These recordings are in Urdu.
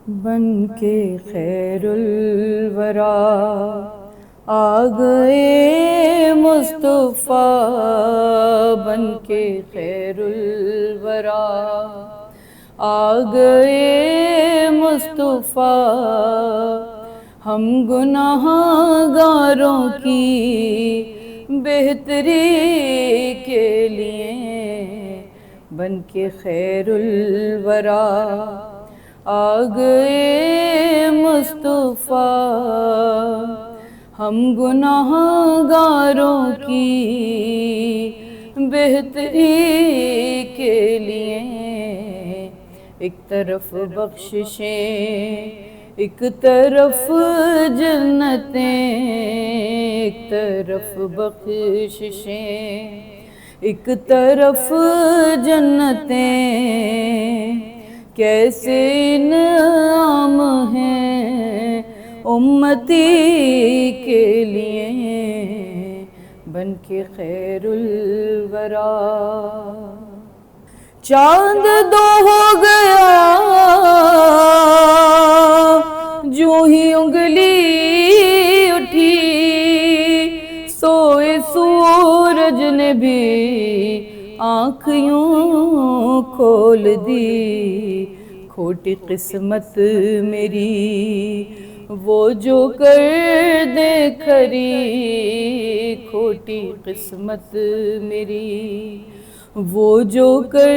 بن کے خیر الورا آ گئے مصطفیٰ، بن کے خیر الورا آ گئے مصطفیٰ، ہم گناہ گاروں کی بہتری کے لیے بن کے خیر الورا آ گئے مصطفیٰ، ہم گناہ گاروں کی بہتری کے لیے ایک طرف بخششیں، ایک طرف جنتیں، ایک طرف بخششیں، ایک طرف جنتیں، کیسے انعام ہیں امتی کے لیے بن کے خیر الورا۔ چاند دو ہو گیا جو ہی انگلی اٹھی، سوئے سورج نے بھی آنکھ یوں کھول دی، کھوٹی قسمت میری وہ جو کر دے کھری، کھوٹی قسمت میری وہ جو کر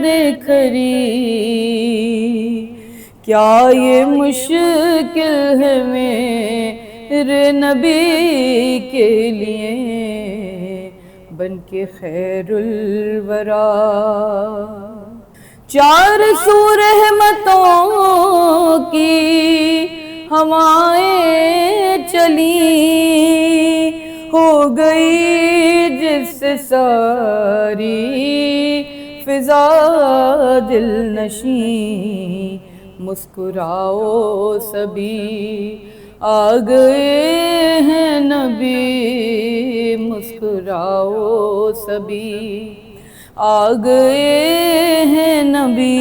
دے کھری، کیا یہ مشکل ہے میرے نبی کے لیے بن کے خیر الورا۔ چار سو رحمتوں کی ہوائیں چلی، ہو گئی جس سے ساری فضا دل نشیں، مسکراؤ سبھی آ گئے ہیں نبی، مسکراؤ سبھی آ گئے ہیں نبی،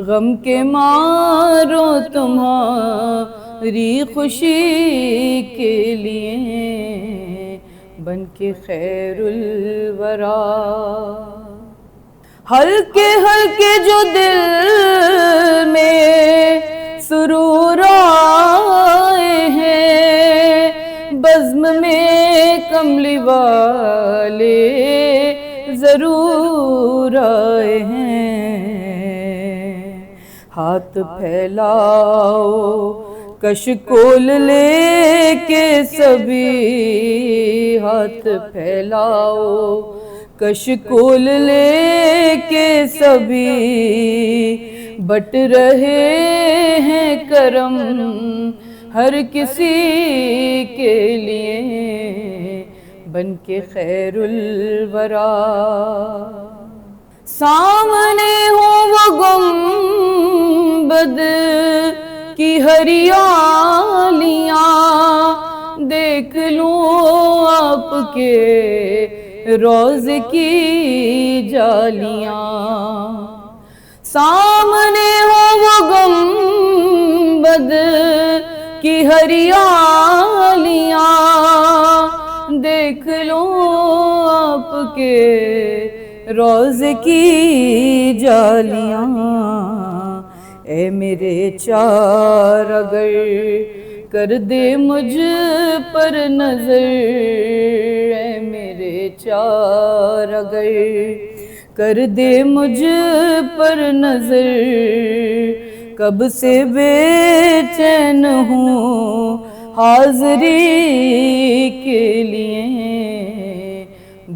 غم کے مارو تمہاری خوشی کے لیے بن کے خیر الورا۔ ہلکے ہلکے جو دل میں سرور آئے ہیں، بزم میں کملی والے ضرور آئے ہیں، ہاتھ پھیلاؤ کشکول لے کے سبھی، ہاتھ پھیلاؤ کشکول لے کے سبھی، بٹ رہے ہیں کرم ہر کسی کے لیے بن کے خیر الورا۔ سامنے ہو وہ گنبد کی ہریالیاں، دیکھ لوں آپ کے روضے کی جالیاں، سامنے ہو وہ گنبد کی ہریالیاں، دیکھ لوں آپ کے روضے کی جالیاں، اے میرے چار اگر کر دے مجھ پر نظر، اے میرے چار اگر کر دے مجھ پر نظر، کب سے بے چین ہوں حاضری کے لیے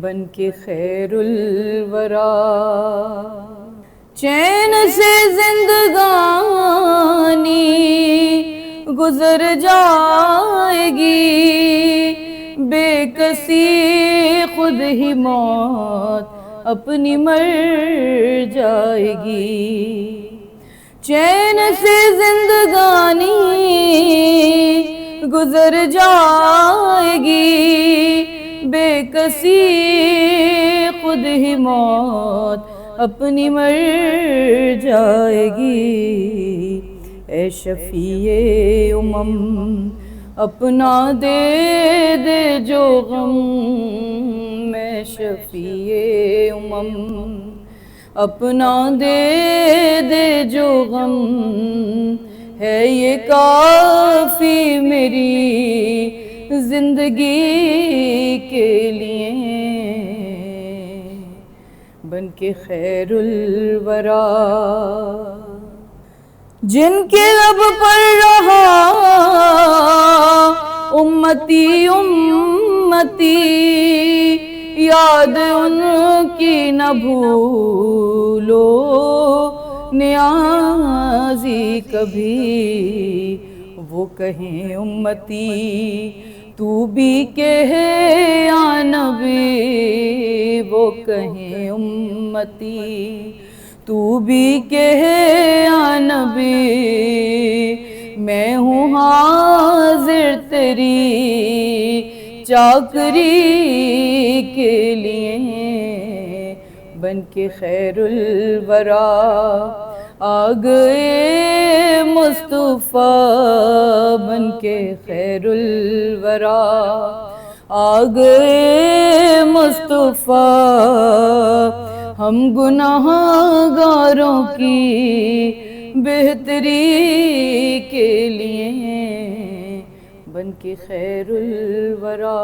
بن کے خیر الورا۔ چین سے زندگانی گزر جائے گی، بے کسی خود ہی موت اپنی مر جائے گی، چین سے زندگانی گزر جائے گی، بے کسی خود ہی موت اپنی مر جائے گی۔ شفیع امم اپنا دے دے جو غم، میں شفیع امم اپنا دے دے جو غم، ہے یہ کافی میری زندگی کے لیے، بن کے خیر الورا جن کے لب پر رہا امتی امتی، یاد ان کی نہ بھولو نیازی کبھی، وہ کہیں امتی تو بھی کہے یا نبی، وہ کہیں امتی تو بھی کہے یا نبی، میں ہوں حاضر تیری چاکری کے لیے، بن کے خیر الورا آ گئے مصطفیٰ، بن کے خیر الورا آ گئے مصطفیٰ، ہم گناہ گاروں کی بہتری کے لیے، بن کے خیر الورا۔